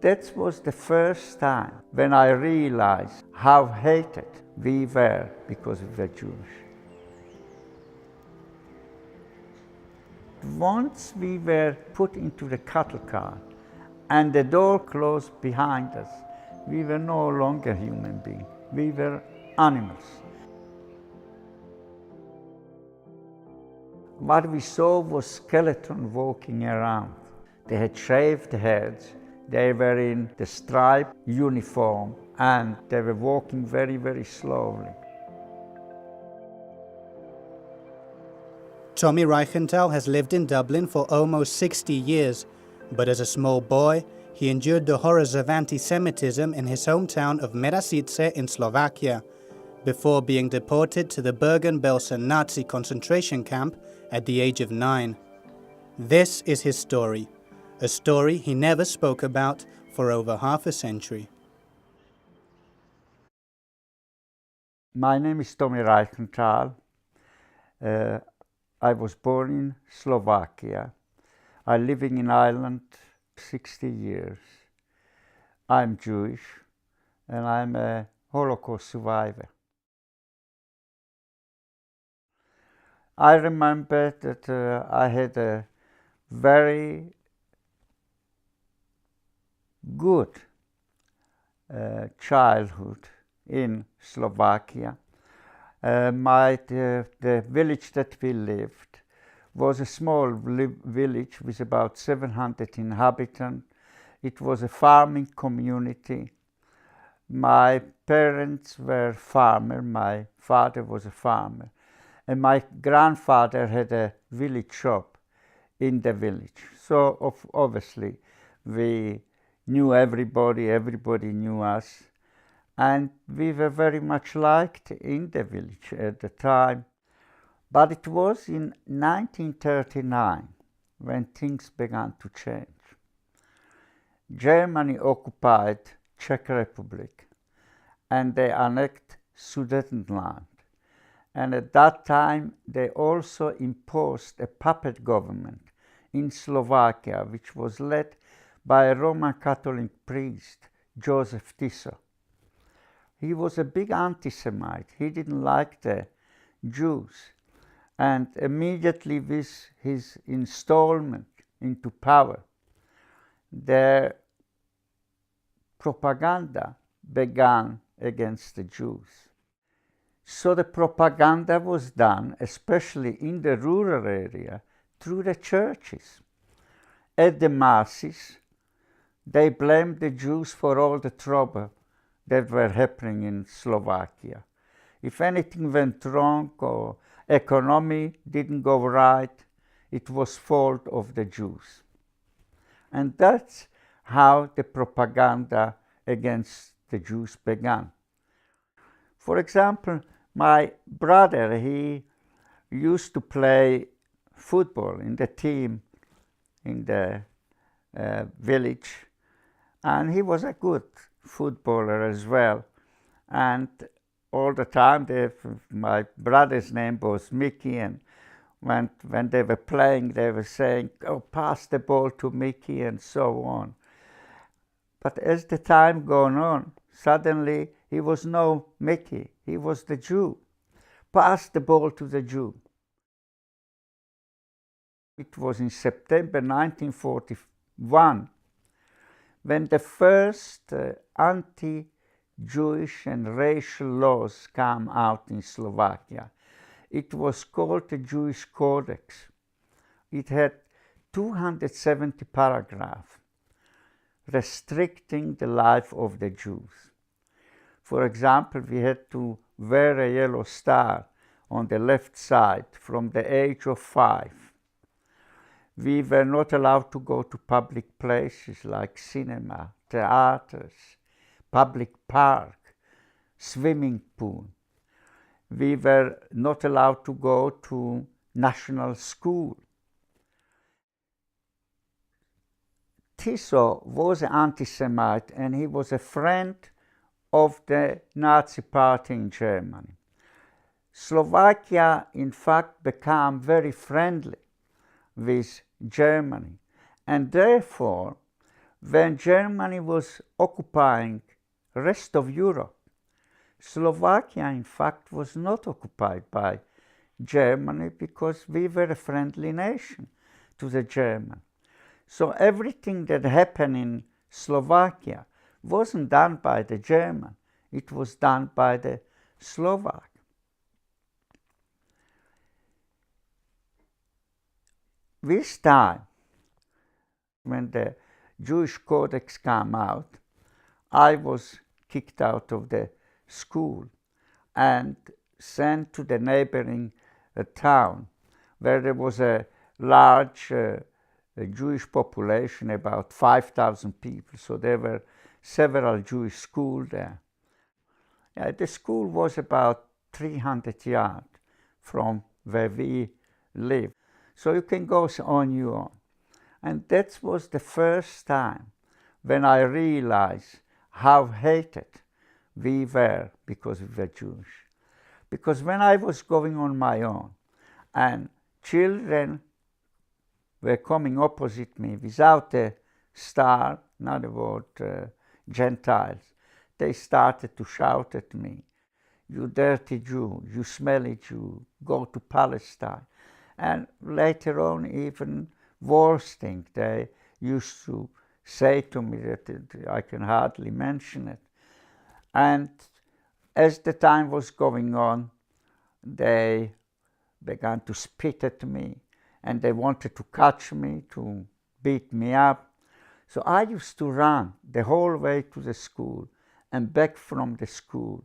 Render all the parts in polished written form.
That was the first time when I realized how hated we were because we were Jewish. Once we were put into the cattle car and the door closed behind us, we were no longer human beings, we were animals. What we saw was skeletons walking around. They had shaved heads, they were in the striped uniform, and they were walking very, very slowly. Tomi Reichental has lived in Dublin for almost 60 years, but as a small boy, he endured the horrors of anti-Semitism in his hometown of Merašice in Slovakia, before being deported to the Bergen-Belsen Nazi concentration camp at the age of 9. This is his story, a story he never spoke about for over half a century. My name is Tomi Reichental. I was born in Slovakia. I'm living in Ireland 60 years. I'm Jewish and I'm a Holocaust survivor. I remember that I had a very good childhood in Slovakia. The village that we lived was a small village with about 700 inhabitants. It was a farming community. My parents were farmers. My father was a farmer. And my grandfather had a village shop in the village. So obviously we knew everybody, everybody knew us. And we were very much liked in the village at the time. But it was in 1939 when things began to change. Germany occupied Czech Republic and they annexed Sudetenland. And at that time they also imposed a puppet government in Slovakia, which was led by a Roman Catholic priest, Joseph Tiso. He was a big anti-Semite. He didn't like the Jews. And immediately with his installment into power, their propaganda began against the Jews. So the propaganda was done, especially in the rural area, through the churches. At the masses, they blamed the Jews for all the trouble that were happening in Slovakia. If anything went wrong or economy didn't go right, it was fault of the Jews. And that's how the propaganda against the Jews began. For example, my brother, he used to play football in the team in the village, and he was a good footballer as well. And all the time, my brother's name was Mickey, and when they were playing, they were saying, "Oh, pass the ball to Mickey," and so on. But as the time gone on, suddenly he was no Mickey, he was the Jew. Pass the ball to the Jew. It was in September 1941 when the first anti-Jewish and racial laws came out in Slovakia. It was called the Jewish Codex. It had 270 paragraphs restricting the life of the Jews. For example, we had to wear a yellow star on the left side from the age of 5. We were not allowed to go to public places like cinema, theaters, public park, swimming pool. We were not allowed to go to national school. Tiso was an anti-Semite and he was a friend of the Nazi party in Germany. Slovakia, in fact, became very friendly with Germany, and therefore when Germany was occupying the rest of Europe, Slovakia, in fact, was not occupied by Germany because we were a friendly nation to the Germans. So everything that happened in Slovakia wasn't done by the German, it was done by the Slovak. This time, when the Jewish Codex came out, I was kicked out of the school and sent to the neighboring town, where there was a large Jewish population, about 5,000 people. So there were several Jewish schools there. The school was about 300 yards from where we lived. So you can go on your own. And that was the first time when I realized how hated we were because we were Jewish. Because when I was going on my own and children were coming opposite me without a star, in other words, Gentiles, they started to shout at me, "You dirty Jew, you smelly Jew, go to Palestine." And later on, even worse thing, they used to say to me that I can hardly mention it. And as the time was going on, they began to spit at me, and they wanted to catch me, to beat me up. So I used to run the whole way to the school and back from the school.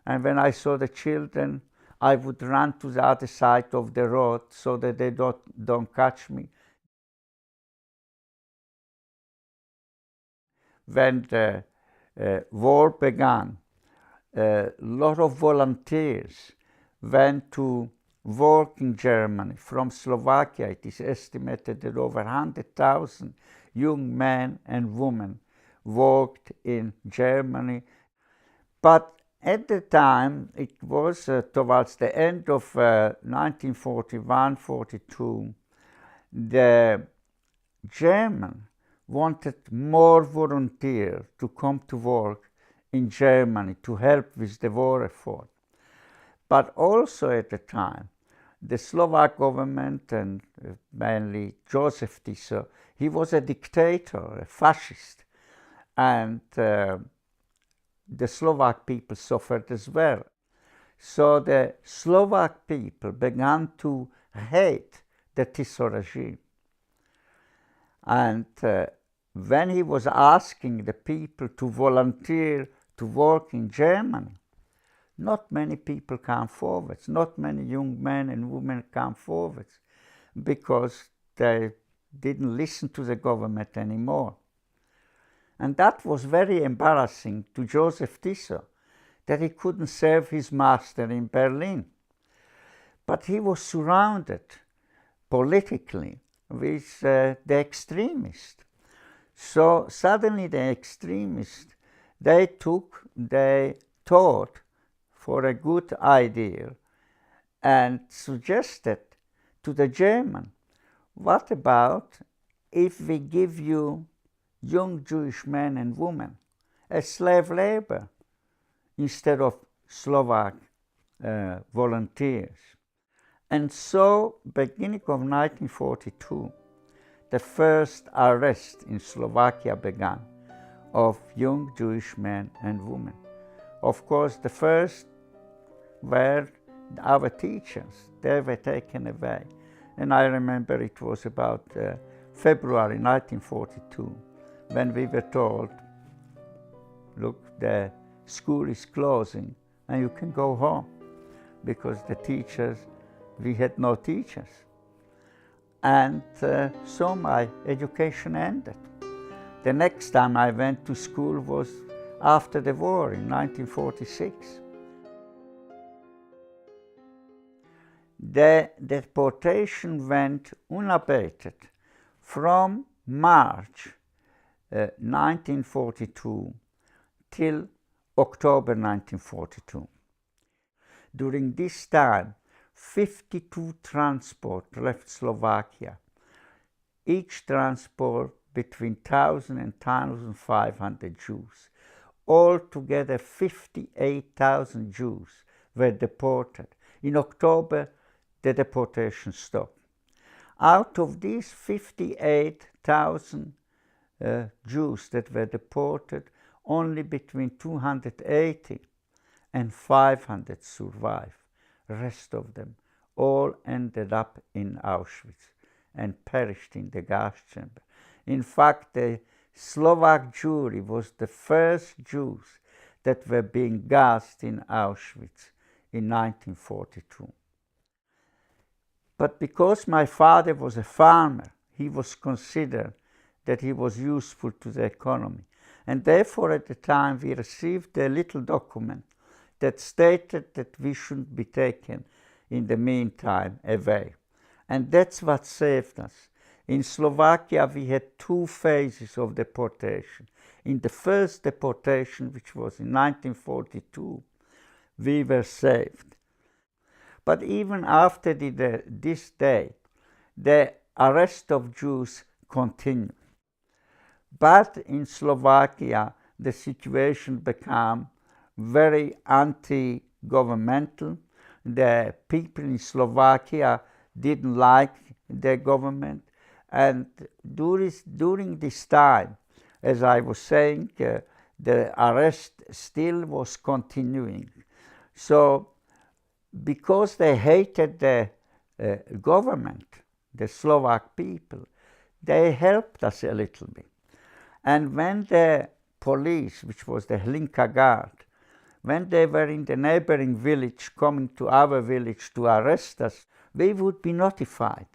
And when I saw the children, I would run to the other side of the road so that they don't catch me. When the war began, a lot of volunteers went to work in Germany from Slovakia. It is estimated that over 100,000 young men and women worked in Germany. But at the time, it was towards the end of 1941-42, the German wanted more volunteers to come to work in Germany to help with the war effort. But also at the time, the Slovak government, and mainly Joseph Tiso, he was a dictator, a fascist, and the Slovak people suffered as well. So the Slovak people began to hate the Tiso regime. And when he was asking the people to volunteer to work in Germany, not many people came forward, not many young men and women came forward, because they didn't listen to the government anymore. And that was very embarrassing to Joseph Tiso, that he couldn't serve his master in Berlin. But he was surrounded politically with the extremists. So suddenly the extremists, they thought for a good idea and suggested to the German, what about if we give you young Jewish men and women as slave labor instead of Slovak volunteers? And so, beginning of 1942, the first arrest in Slovakia began of young Jewish men and women. Of course, the first were our teachers. They were taken away. And I remember it was about February 1942 when we were told, look, the school is closing and you can go home, because the teachers, we had no teachers. And so my education ended. The next time I went to school was after the war in 1946. The deportation went unabated from March 1942 till October 1942. During this time, 52 transports left Slovakia. Each transport between 1,000 and 1,500 Jews. Altogether 58,000 Jews were deported. In October, the deportation stopped. Out of these 58,000 Jews that were deported, only between 280 and 500 survived. The rest of them all ended up in Auschwitz and perished in the gas chamber. In fact, the Slovak Jewry was the first Jews that were being gassed in Auschwitz in 1942. But because my father was a farmer, he was considered that he was useful to the economy. And therefore, at the time, we received a little document that stated that we shouldn't be taken in the meantime away. And that's what saved us. In Slovakia, we had two phases of deportation. In the first deportation, which was in 1942, we were saved. But even after this day, the arrest of Jews continued. But in Slovakia, the situation became very anti-governmental. The people in Slovakia didn't like the government. And during this time, as I was saying, the arrest still was continuing. So, because they hated the government, the Slovak people, they helped us a little bit. And when the police, which was the Hlinka Guard, when they were in the neighboring village coming to our village to arrest us, we would be notified.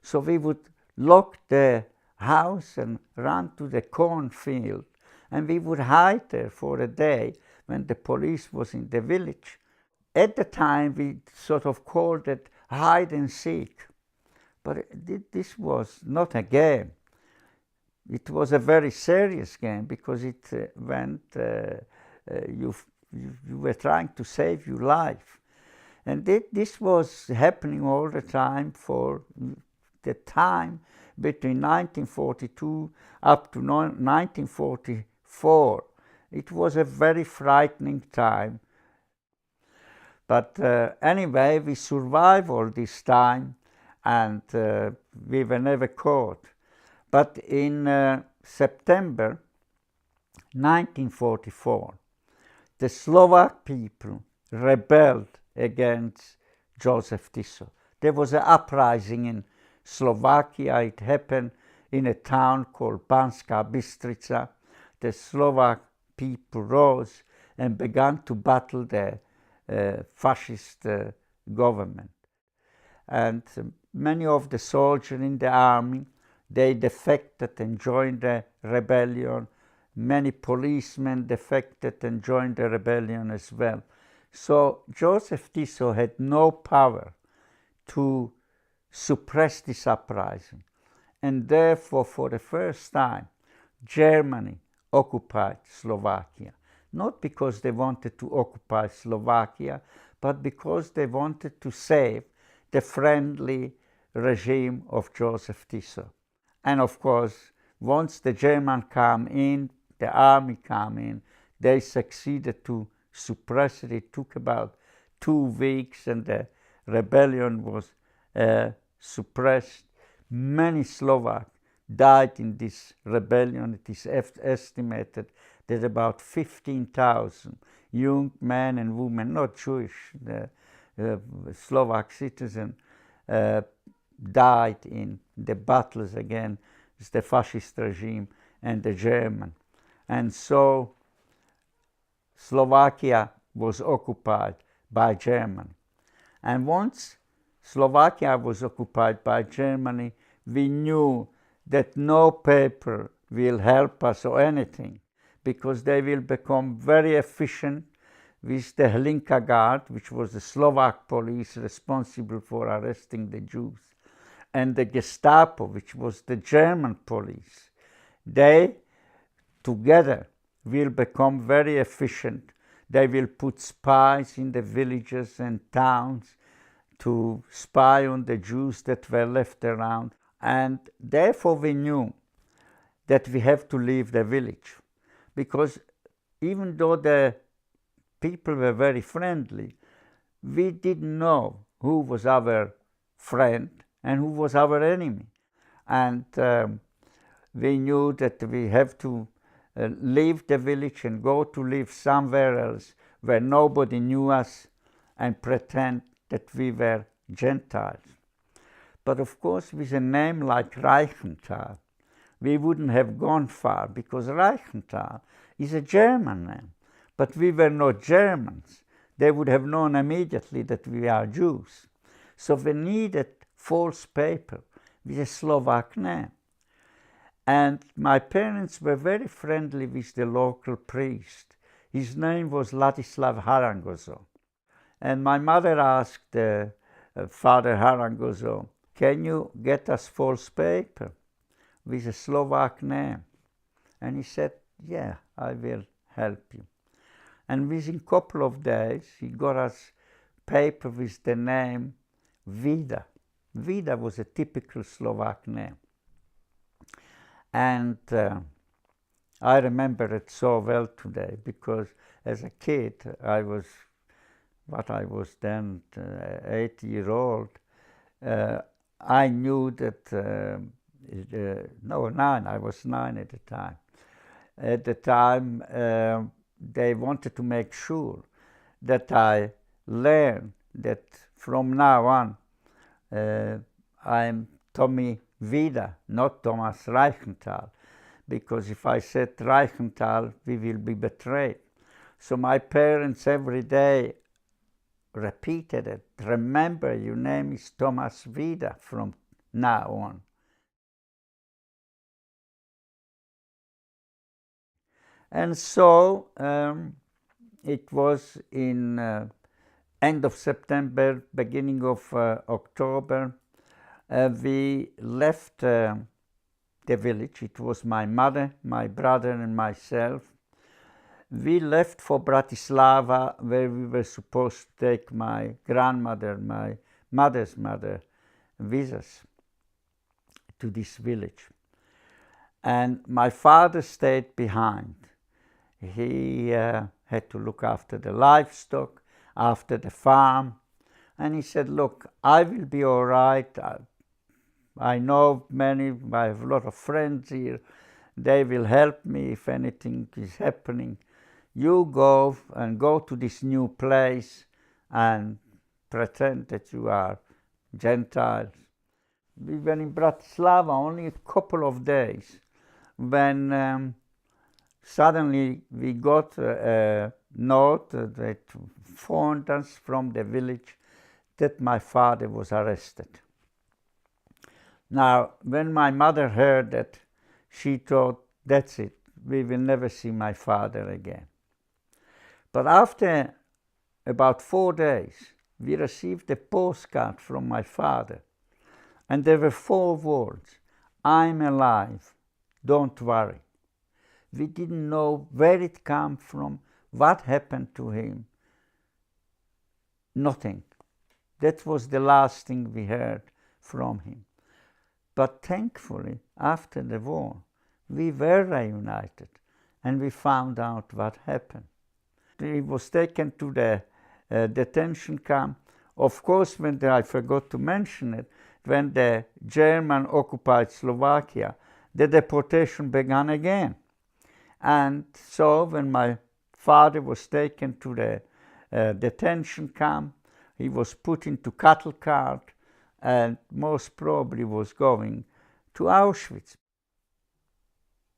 So we would lock the house and run to the cornfield, and we would hide there for a day when the police was in the village. At the time, we sort of called it hide and seek. But this was not a game. It was a very serious game because it you were trying to save your life. And this was happening all the time for the time between 1942 up to 1944. It was a very frightening time. But anyway, we survived all this time, and we were never caught. But in September 1944, the Slovak people rebelled against Joseph Tiso. There was an uprising in Slovakia. It happened in a town called Banská Bystrica. The Slovak people rose and began to battle the fascist government. And many of the soldiers in the army, they defected and joined the rebellion. Many policemen defected and joined the rebellion as well. So Joseph Tiso had no power to suppress this uprising. And therefore, for the first time, Germany occupied Slovakia. Not because they wanted to occupy Slovakia, but because they wanted to save the friendly regime of Joseph Tiso. And of course, once the Germans came in, the army came in, they succeeded to suppress it. It took about 2 weeks and the rebellion was suppressed. Many Slovaks died in this rebellion. It is estimated that about 15,000 young men and women, not Jewish, Slovak citizens, died in the battles against the fascist regime and the German. And so Slovakia was occupied by Germany. And once Slovakia was occupied by Germany, we knew that no paper will help us or anything, because they will become very efficient with the Hlinka Guard, which was the Slovak police responsible for arresting the Jews, and the Gestapo, which was the German police. They together will become very efficient. They will put spies in the villages and towns to spy on the Jews that were left around. And therefore we knew that we have to leave the village, because even though the people were very friendly, we didn't know who was our friend and who was our enemy. And we knew that we have to leave the village and go to live somewhere else where nobody knew us and pretend that we were Gentiles. But of course, with a name like Reichental, we wouldn't have gone far, because Reichental is a German name. But we were not Germans. They would have known immediately that we are Jews. So we needed false paper with a Slovak name. And my parents were very friendly with the local priest. His name was Ladislav Harangozo. And my mother asked Father Harangozo, "Can you get us false paper with a Slovak name?" And he said, "Yeah, I will help you." And within a couple of days, he got us paper with the name Vida. Vida was a typical Slovak name. And I remember it so well today, because as a kid, I was then 8-year-old. I knew that, I was 9 at the time. At the time, they wanted to make sure that I learn that from now on I'm Tomi Vida, not Thomas Reichental, because if I said Reichental, we will be betrayed. So my parents every day repeated it. "Remember, your name is Thomas Vida from now on." And so it was in end of September, beginning of October, we left the village. It was my mother, my brother, and myself. We left for Bratislava, where we were supposed to take my grandmother, my mother's mother, with us to this village. And my father stayed behind. He had to look after the livestock, after the farm. And he said, "Look, I will be all right. I know many, I have a lot of friends here. They will help me if anything is happening. You go to this new place and pretend that you are Gentiles." We were in Bratislava only a couple of days when suddenly we got a note that phoned us from the village that my father was arrested. Now, when my mother heard that, she thought, "That's it, we will never see my father again." But after about 4 days, we received a postcard from my father, and there were 4 words: "I'm alive, don't worry." We didn't know where it came from, what happened to him. Nothing. That was the last thing we heard from him. But thankfully, after the war, we were reunited, and we found out what happened. He was taken to the detention camp. Of course, I forgot to mention it, when the German occupied Slovakia, the deportation began again. And so when my father was taken to the detention camp, he was put into cattle cart and most probably was going to Auschwitz.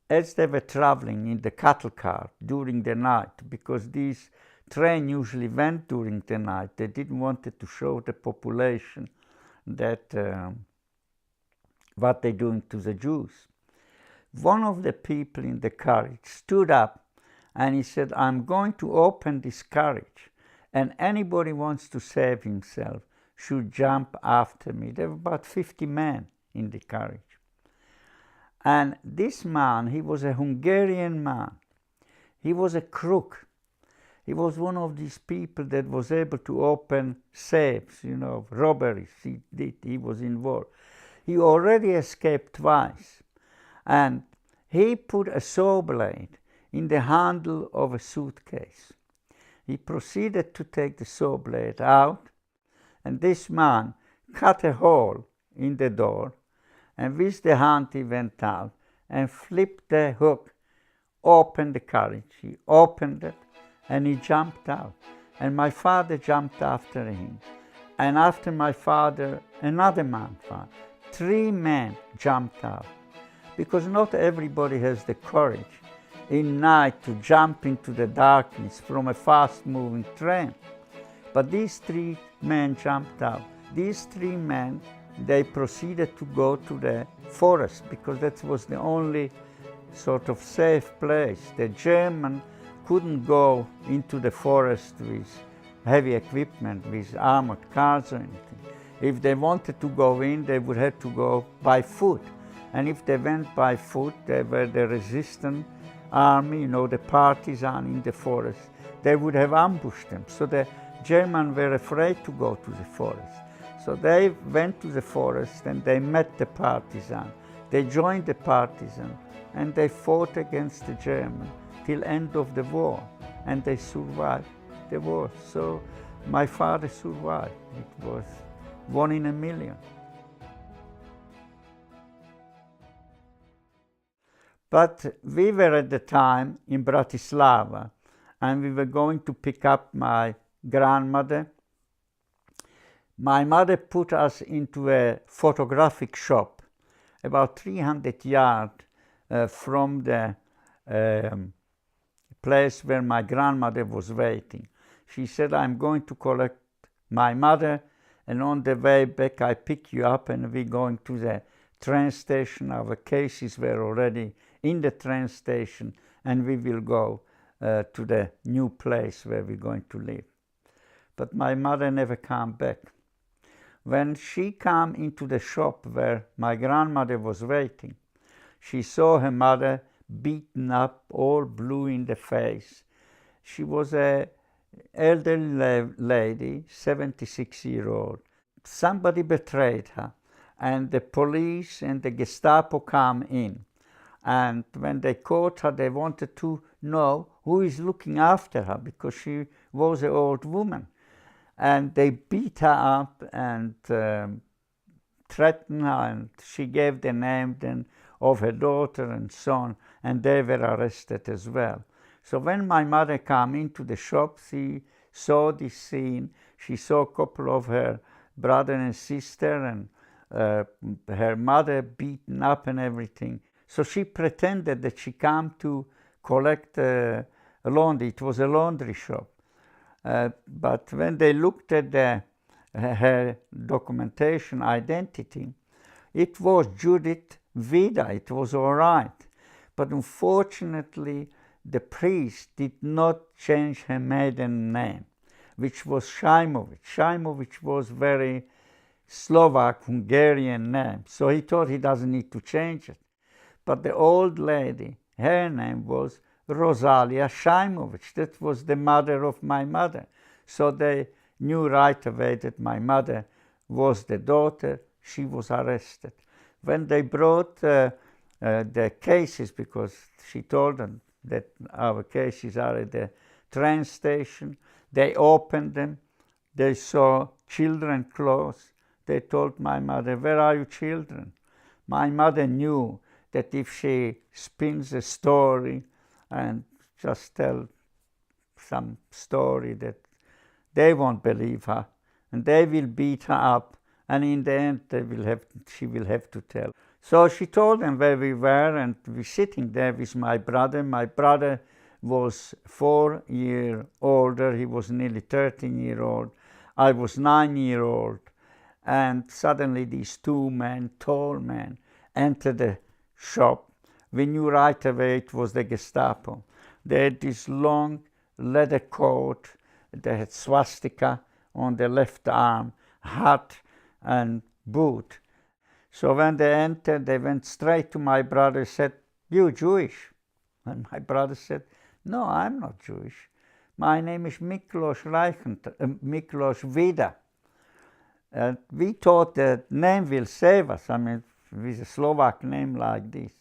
As they were traveling in the cattle cart during the night, because these trains usually went during the night, they didn't want to show the population that what they're doing to the Jews. One of the people in the carriage stood up and he said, "I'm going to open this carriage, and anybody wants to save himself should jump after me." There were about 50 men in the carriage. And this man, he was a Hungarian man. He was a crook. He was one of these people that was able to open safes, robberies. He was involved. He already escaped twice. And He put a saw blade in the handle of a suitcase. He proceeded to take the saw blade out, and this man cut a hole in the door, and with the hand he went out and flipped the hook, opened the carriage. He opened it and he jumped out. And my father jumped after him. And after my father, another man found. 3 men jumped out. Because not everybody has the courage in night to jump into the darkness from a fast-moving train. But these 3 men jumped out. These 3 men, they proceeded to go to the forest because that was the only sort of safe place. The German couldn't go into the forest with heavy equipment, with armored cars or anything. If they wanted to go in, they would have to go by foot. And if they went by foot, they were the resistance army, the partisan in the forest. They would have ambushed them. So the Germans were afraid to go to the forest. So they went to the forest and they met the partisan. They joined the partisan and they fought against the Germans till end of the war. And they survived the war. So my father survived. It was 1 in a million. But we were at the time in Bratislava, and we were going to pick up my grandmother. My mother put us into a photographic shop about 300 yards from the place where my grandmother was waiting. She said, I'm going to collect my mother, and on the way back I pick you up and we're going to the train station. Our cases were already in the train station, and we will go to the new place where we're going to live. But my mother never came back. When she came into the shop where my grandmother was waiting, she saw her mother beaten up, all blue in the face. She was an elderly lady, 76-year-old. Somebody betrayed her, and the police and the Gestapo came in. And when they caught her, they wanted to know who is looking after her, because she was an old woman. And they beat her up and threatened her, and she gave the name then of her daughter and son, and they were arrested as well. So when my mother came into the shop, she saw this scene. She saw a couple of her brother and sister and her mother beaten up and everything. So she pretended that she came to collect a laundry. It was a laundry shop. But when they looked at her documentation identity, it was Judith Vida. It was all right. But unfortunately, the priest did not change her maiden name, which was Shaimovic. Shaimovic was very Slovak, Hungarian name. So he thought he doesn't need to change it. But the old lady, her name was Rosalia Shaimovic. That was the mother of my mother. So they knew right away that my mother was the daughter. She was arrested. When they brought the cases, because she told them that our cases are at the train station, they opened them. They saw children's clothes. They told my mother, where are your children? My mother knew that if she spins a story and just tell some story, that they won't believe her and they will beat her up, and in the end she will have to tell. So she told them where we were, and we're sitting there with my brother. My brother was 4 years older. He was nearly 13-year-old. I was 9-year-old. And suddenly these 2 men, tall men, entered the shop. We knew right away it was the Gestapo. They had this long leather coat. They had swastika on the left arm, hat and boot. So when they entered, they went straight to my brother and said, "You Jewish?" And my brother said, "No, I'm not Jewish. My name is Miklos Reichental, Miklos Vida." We thought that name will save us. I mean, with a Slovak name like this.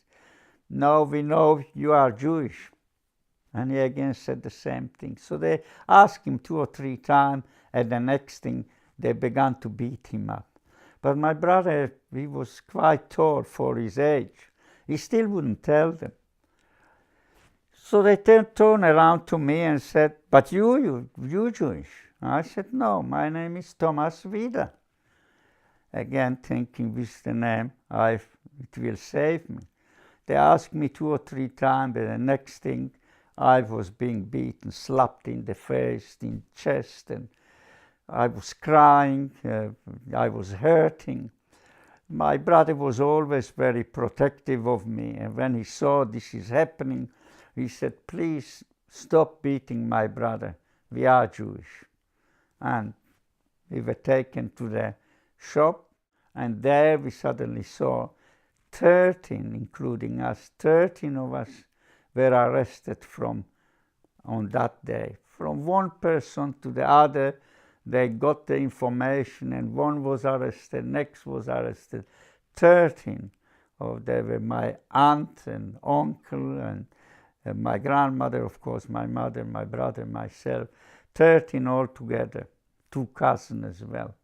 "No, we know you are Jewish." And he again said the same thing. So they asked him 2 or 3 times, and the next thing, they began to beat him up. But my brother, he was quite tall for his age. He still wouldn't tell them. So they turned around to me and said, "But you Jewish?" I said, "No, my name is Thomas Vida." Again, thinking with the name, it will save me. They asked me 2 or 3 times, but the next thing, I was being beaten, slapped in the face, in the chest, and I was crying, I was hurting. My brother was always very protective of me, and when he saw this is happening, he said, "Please stop beating my brother, we are Jewish." And we were taken to the shop, and there we suddenly saw 13, including us, 13 of us were arrested on that day. From one person to the other, they got the information, and one was arrested, next was arrested. 13 of them were my aunt and uncle, and my grandmother, of course, my mother, my brother, myself. 13 altogether, 2 cousins as well.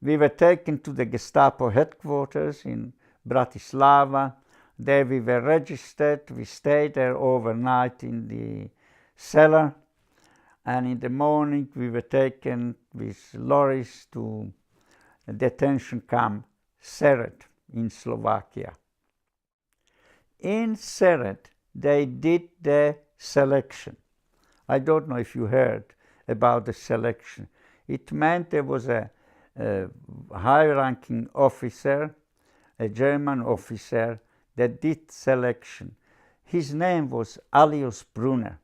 We were taken to the Gestapo headquarters in Bratislava. There we were registered. We stayed there overnight in the cellar, and in the morning we were taken with lorries to a detention camp, Sered, in Slovakia. In Sered, they did the selection. I don't know if you heard about the selection. It meant there was a high-ranking officer, a German officer, that did selection. His name was Alois Brunner.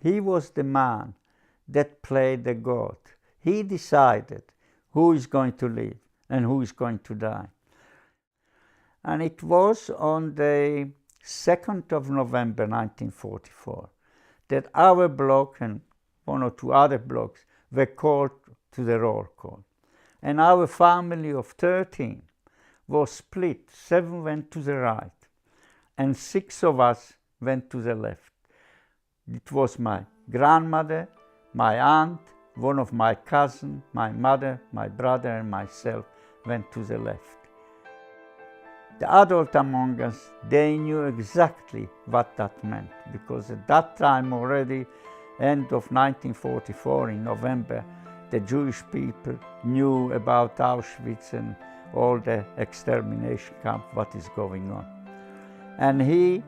He was the man that played the God. He decided who is going to live and who is going to die. And it was on the 2nd of November 1944 that our block and 1 or 2 other blocks were called to the roll call. And our family of 13 was split. 7 went to the right, and 6 of us went to the left. It was my grandmother, my aunt, one of my cousins, my mother, my brother, and myself went to the left. The adults among us, they knew exactly what that meant, because at that time already, end of 1944 in November, the Jewish people knew about Auschwitz and all the extermination camp, what is going on. And he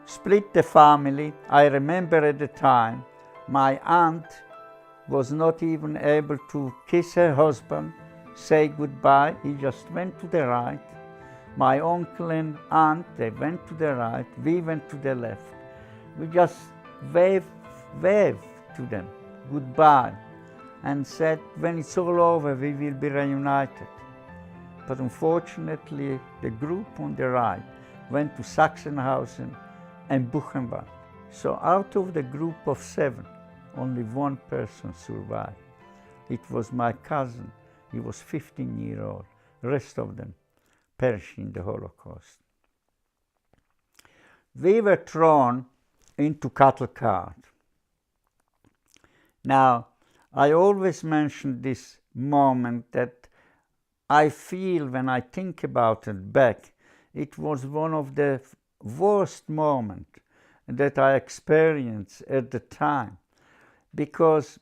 split the family. I remember at the time, my aunt was not even able to kiss her husband, say goodbye. He just went to the right. My uncle and aunt, they went to the right. We went to the left. We just waved to them goodbye and said, when it's all over, we will be reunited. But unfortunately, the group on the right went to Sachsenhausen and Buchenwald. So out of the group of 7, only 1 person survived. It was my cousin. He was 15 years old. The rest of them perished in the Holocaust. We were thrown into cattle cart. Now, I always mention this moment that I feel when I think about it back, it was one of the worst moments that I experienced at the time, because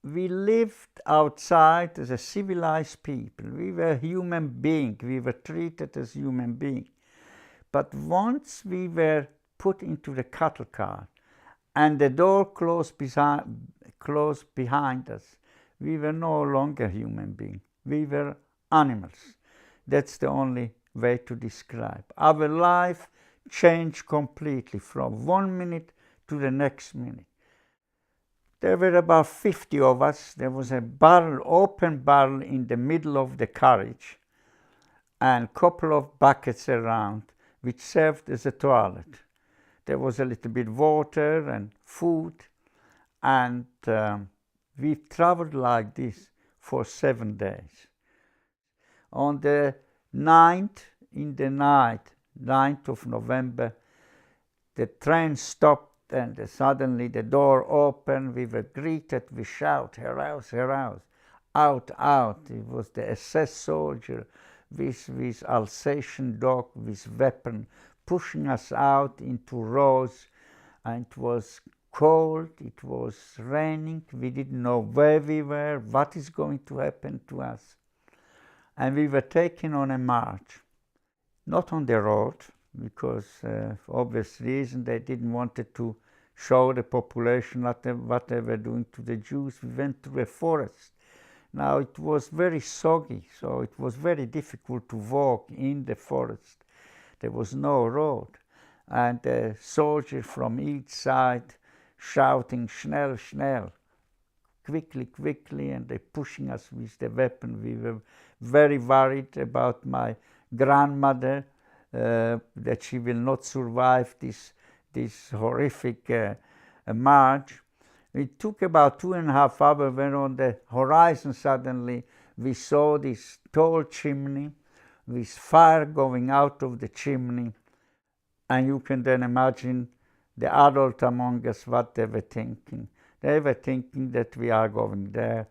we lived outside as a civilized people. We were human beings. We were treated as human beings. But once we were put into the cattle cart and the door closed behind us, we were no longer human beings. We were animals. That's the only way to describe. Our life changed completely from 1 minute to the next minute. There were about 50 of us. There was a barrel, open barrel in the middle of the carriage, and a couple of buckets around, which served as a toilet. There was a little bit water and food, and we traveled like this for 7 days. On the 9th, in the night, 9th of November, the train stopped and suddenly the door opened. We were greeted, we shout, heraus, heraus, out, out. It was the SS soldier with Alsatian dog, with weapon, pushing us out into rows. And it was cold, it was raining, we didn't know where we were, what is going to happen to us. And we were taken on a march, not on the road, because for obvious reason they didn't want to show the population what they were doing to the Jews. We went through a forest. Now it was very soggy, so it was very difficult to walk in the forest. There was no road. And the soldiers from each side shouting, schnell, schnell, quickly, quickly, and they pushing us with the weapon. We were very worried about my grandmother, that she will not survive this horrific march. It took about 2.5 hours when on the horizon suddenly we saw this tall chimney with fire going out of the chimney. And you can then imagine the adult among us, what they were thinking. They were thinking that we are going there.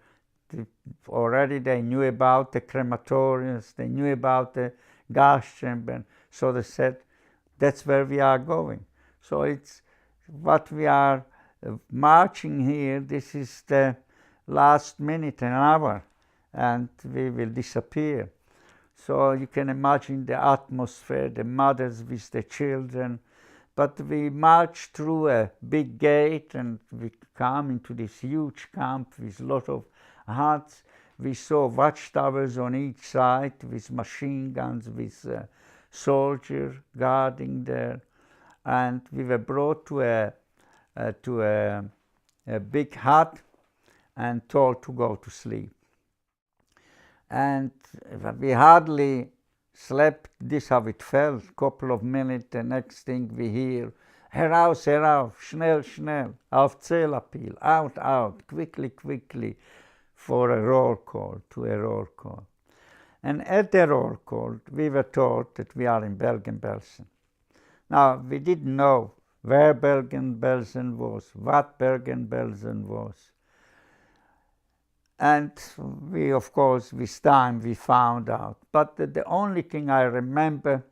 Already they knew about the crematoriums, they knew about the gas chamber. So they said, that's where we are going. So it's what we are marching here. This is the last minute, an hour, and we will disappear. So you can imagine the atmosphere, the mothers with the children. But we marched through a big gate and we come into this huge camp with a lot of huts. We saw watchtowers on each side with machine guns, with soldiers guarding there. And we were brought to a big hut and told to go to sleep. And we hardly slept. This how it felt. Couple of minutes, the next thing we hear, heraus, heraus, schnell, schnell, auf Zählapil, out, out, quickly, quickly, for a roll call, to a roll call. And at the roll call, we were told that we are in Bergen-Belsen. Now, we didn't know where Bergen-Belsen was, what Bergen-Belsen was. And we, of course, with time, we found out. But the only thing I remember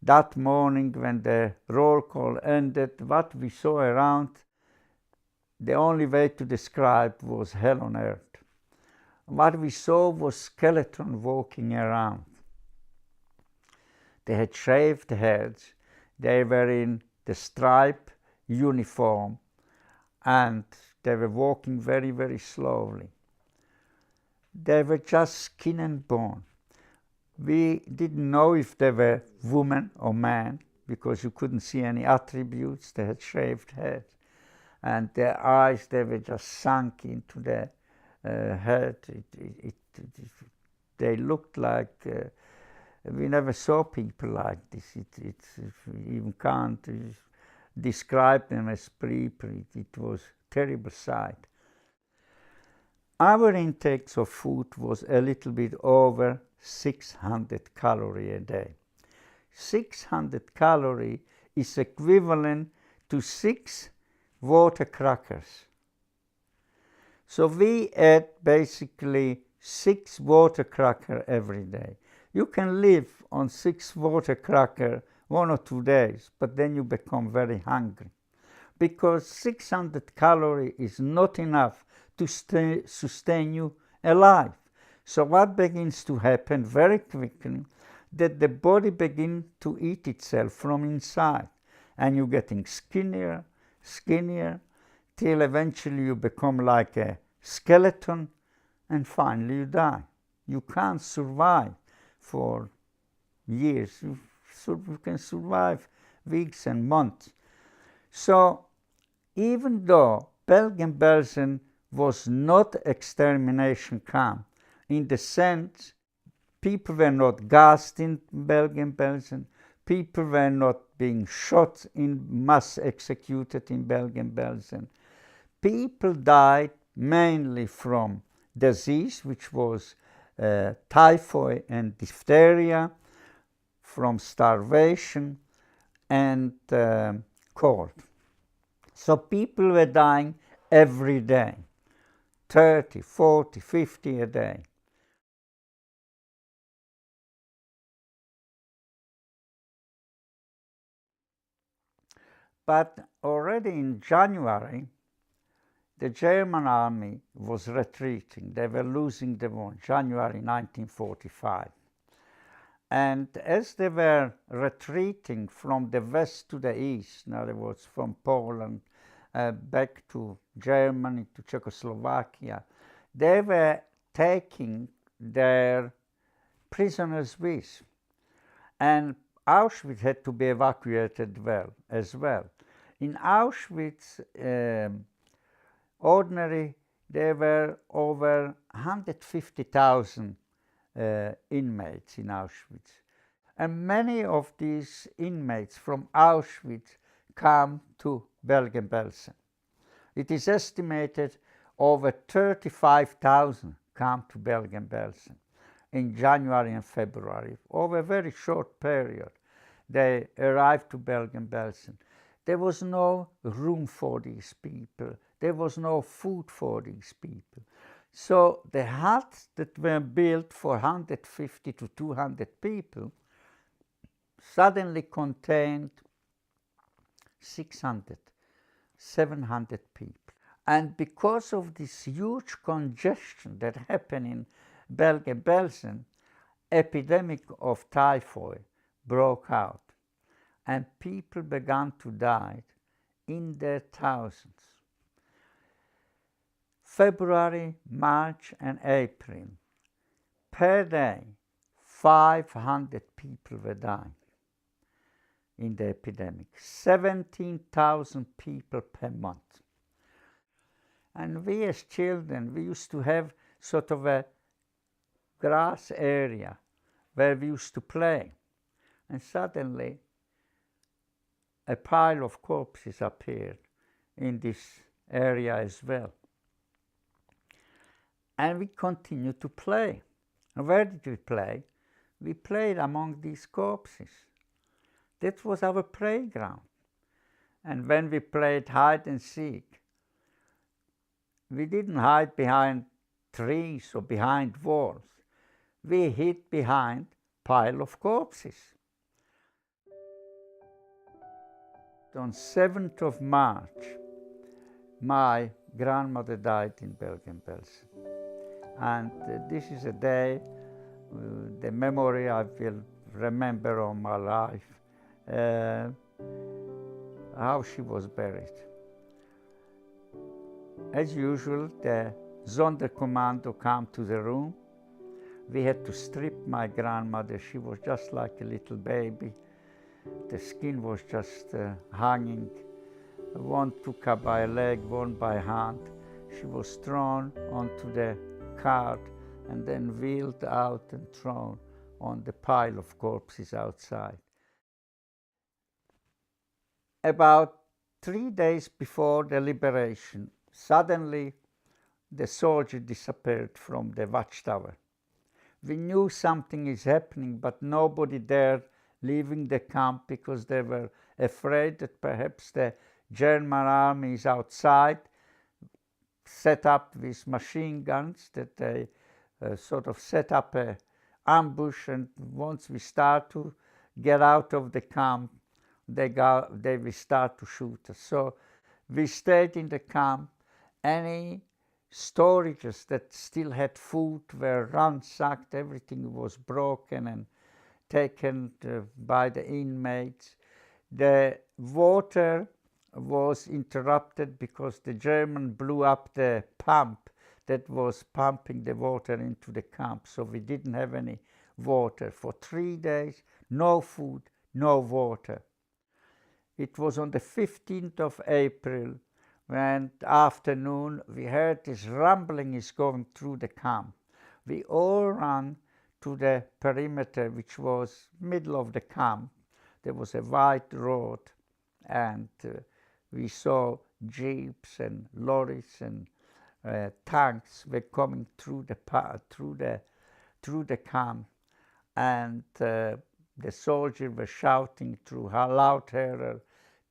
that morning when the roll call ended, what we saw around, the only way to describe was hell on earth. What we saw was skeleton walking around. They had shaved heads. They were in the striped uniform, and they were walking very, very slowly. They were just skin and bone. We didn't know if they were woman or man because you couldn't see any attributes. They had shaved heads. And their eyes, they were just sunk into their head. They looked like, we never saw people like this. We even can't describe them as people. It was a terrible sight. Our intakes of food was a little bit over 600 calories a day. 600 calories is equivalent to 6 water crackers. So we ate basically 6 water crackers every day. You can live on 6 water crackers 1 or 2 days, but then you become very hungry. Because 600 calories is not enough to sustain you alive. So what begins to happen very quickly, that the body begins to eat itself from inside. And you're getting skinnier, skinnier, till eventually you become like a skeleton, and finally you die. You can't survive for years. You can survive weeks and months. So even though Bergen-Belsen was not extermination camp, in the sense people were not gassed in Bergen-Belsen, people were not being shot in mass executed in Bergen-Belsen. People died mainly from disease, which was typhoid and diphtheria, from starvation and cold. So people were dying every day, 30, 40, 50 a day. But already in January, the German army was retreating. They were losing the war, January 1945. And as they were retreating from the west to the east, in other words, from Poland back to Germany, to Czechoslovakia, they were taking their prisoners with. And Auschwitz had to be evacuated as well. In Auschwitz, ordinary, there were over 150,000 inmates in Auschwitz. And many of these inmates from Auschwitz come to Bergen-Belsen. It is estimated over 35,000 come to Bergen-Belsen in January and February. Over a very short period, they arrived to Bergen-Belsen. There was no room for these people. There was no food for these people. So the huts that were built for 150 to 200 people suddenly contained 600, 700 people. And because of this huge congestion that happened in Bergen-Belsen, epidemic of typhoid broke out, and people began to die in their thousands. February, March, and April, per day, 500 people were dying in the epidemic, 17,000 people per month. And we as children, we used to have sort of a grass area where we used to play. And suddenly, a pile of corpses appeared in this area as well. And we continued to play. And where did we play? We played among these corpses. That was our playground. And when we played hide and seek, we didn't hide behind trees or behind walls. We hid behind pile of corpses. On 7th of March, my grandmother died in Bergen-Belsen. And this is a day, the memory I will remember all my life, how she was buried. As usual, the Sonderkommando came to the room. We had to strip my grandmother. She was just like a little baby. The skin was just hanging. One took her by a leg, one by hand. She was thrown onto the cart and then wheeled out and thrown on the pile of corpses outside. About 3 days before the liberation, suddenly the soldier disappeared from the watchtower. We knew something is happening, but nobody dared leaving the camp because they were afraid that perhaps the German army is outside, set up with machine guns, that they sort of set up an ambush, and once we start to get out of the camp, they will start to shoot us. So we stayed in the camp. Any storages that still had food were ransacked. Everything was broken and taken by the inmates. The water was interrupted because the German blew up the pump that was pumping the water into the camp. So we didn't have any water. For 3 days, no food, no water. It was on the 15th of April when afternoon we heard this rumbling is going through the camp. We all ran to the perimeter, which was middle of the camp. There was a wide road, and we saw jeeps and lorries and tanks were coming through the camp, and the soldiers were shouting through loud terror,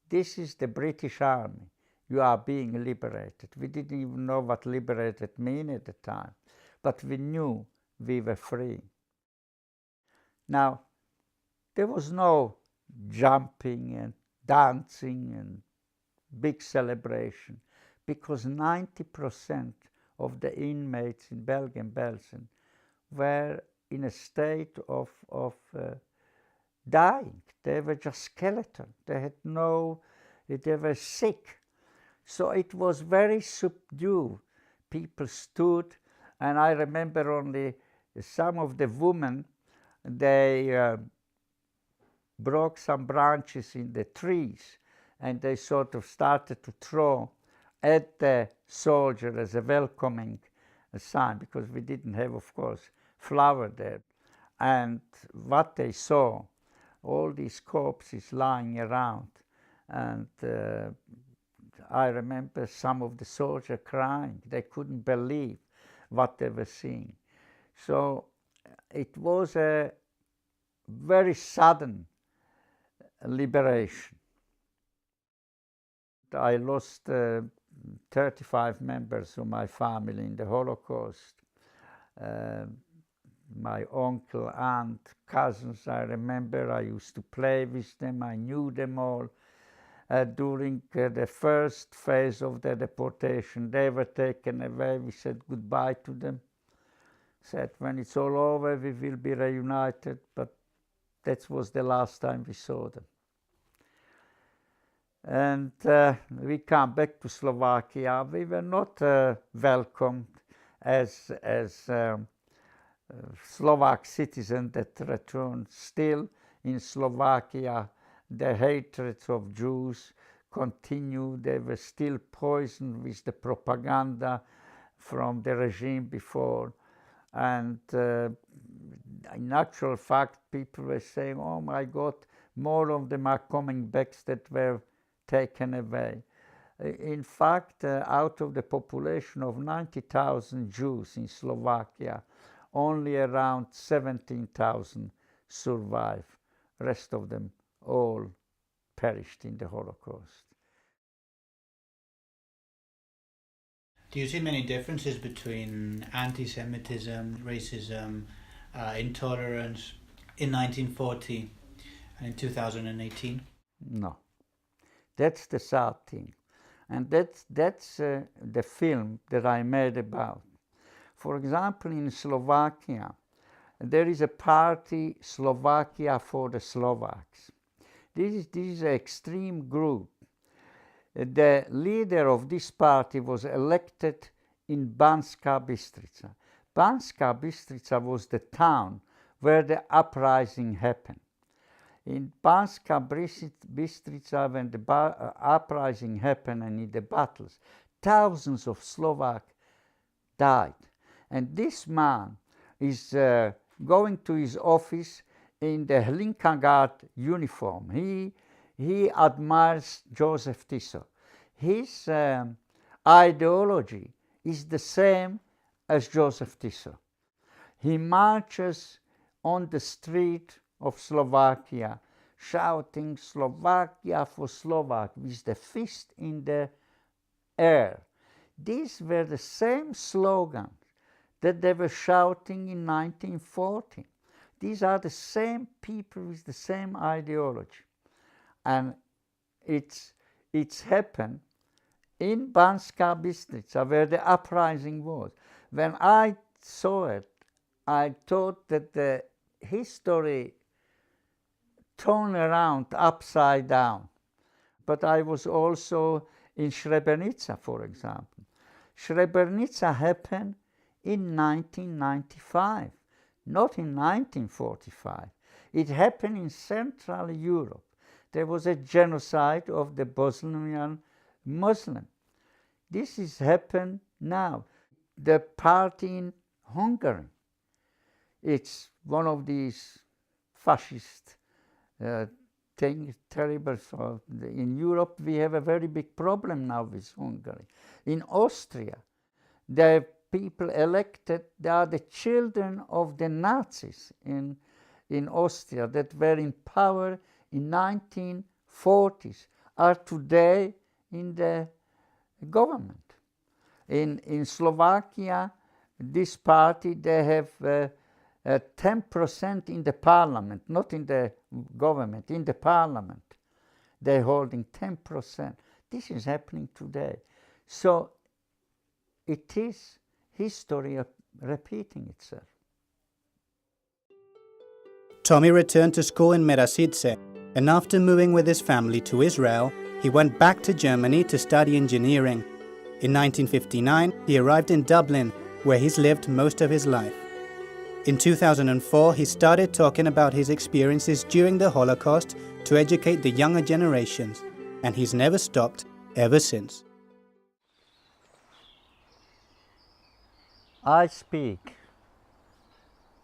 "This is the British Army. You are being liberated." We didn't even know what liberated meant at the time, but we knew we were free. Now, there was no jumping and dancing and big celebration, because 90% of the inmates in Bergen-Belsen were in a state of dying. They were just skeleton. They were sick. So it was very subdued. People stood, and I remember only some of the women, they broke some branches in the trees, and they sort of started to throw at the soldier as a welcoming sign, because we didn't have, of course, flour there. And what they saw, all these corpses lying around, and I remember some of the soldiers crying. They couldn't believe what they were seeing. So it was a very sudden liberation. I lost 35 members of my family in the Holocaust. My uncle, aunt, cousins, I remember I used to play with them. I knew them all. During the first phase of the deportation, they were taken away. We said goodbye to them. Said when it's all over, we will be reunited, but that was the last time we saw them. And we come back to Slovakia. We were not welcomed as Slovak citizens that returned. Still in Slovakia, the hatred of Jews continued. They were still poisoned with the propaganda from the regime before. And in actual fact, people were saying, "Oh my God, more of them are coming back that were taken away." In fact, out of the population of 90,000 Jews in Slovakia, only around 17,000 survived. Rest of them all perished in the Holocaust. Do you see many differences between anti-Semitism, racism, intolerance in 1940 and in 2018? No. That's the sad thing. And that's the film that I made about. For example, in Slovakia, there is a party, Slovakia for the Slovaks. This is an extreme group. The leader of this party was elected in Banská Bystrica. Banská Bystrica was the town where the uprising happened. In Banská Bystrica, when the uprising happened and in the battles, thousands of Slovaks died. And this man is going to his office in the Hlinka Guard uniform. He admires Joseph Tiso. His ideology is the same as Joseph Tiso. He marches on the street of Slovakia, shouting "Slovakia for Slovak" with the fist in the air. These were the same slogans that they were shouting in 1940. These are the same people with the same ideology. And it's happened in Banská Bystrica, where the uprising was. When I saw it, I thought that the history turned around upside down. But I was also in Srebrenica, for example. Srebrenica happened in 1995, not in 1945. It happened in Central Europe. There was a genocide of the Bosnian Muslims. This has happened now. The party in Hungary, it's one of these fascist things, terrible. So in Europe, we have a very big problem now with Hungary. In Austria, the people elected, they are the children of the Nazis in in Austria that were in power in 1940s are today in the government. In Slovakia, this party, they have 10% in the parliament, not in the government, in the parliament. They're holding 10%. This is happening today. So it is history repeating itself. Tomi returned to school in Merasidze, and after moving with his family to Israel, he went back to Germany to study engineering. In 1959, he arrived in Dublin, where he's lived most of his life. In 2004, he started talking about his experiences during the Holocaust to educate the younger generations, and he's never stopped ever since. I speak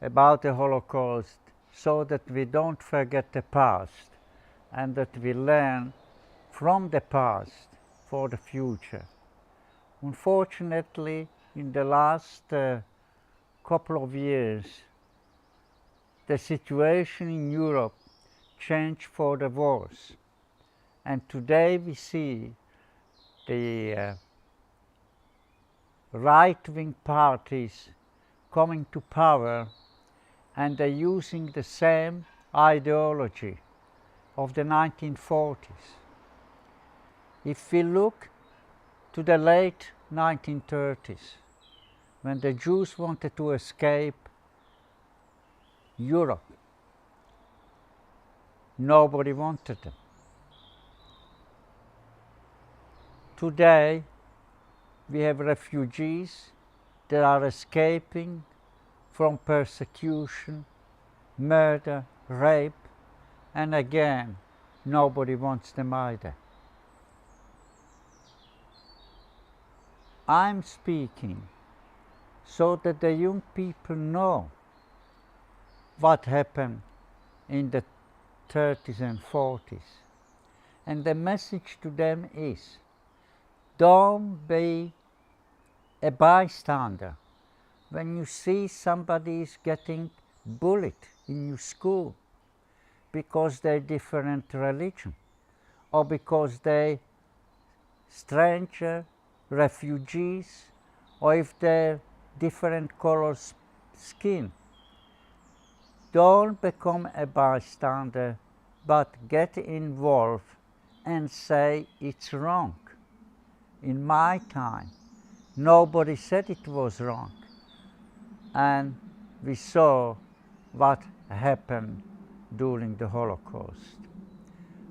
about the Holocaust so that we don't forget the past and that we learn from the past for the future. Unfortunately, in the last couple of years, the situation in Europe changed for the worse. And today we see the right-wing parties coming to power, and they're using the same ideology of the 1940s. If we look to the late 1930s, when the Jews wanted to escape Europe, nobody wanted them. Today, we have refugees that are escaping from persecution, murder, rape, and again, nobody wants them either. I'm speaking so that the young people know what happened in the 30s and 40s. And the message to them is, don't be a bystander when you see somebody is getting bullied in your school because they're different religion or because they stranger, refugees, or if they're different color skin. Don't become a bystander, but get involved and say it's wrong. In my time, nobody said it was wrong. And we saw what happened during the Holocaust.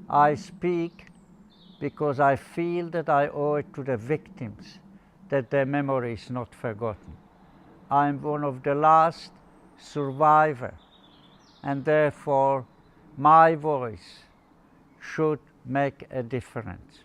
I speak because I feel that I owe it to the victims that their memory is not forgotten. I'm one of the last survivors, and therefore my voice should make a difference.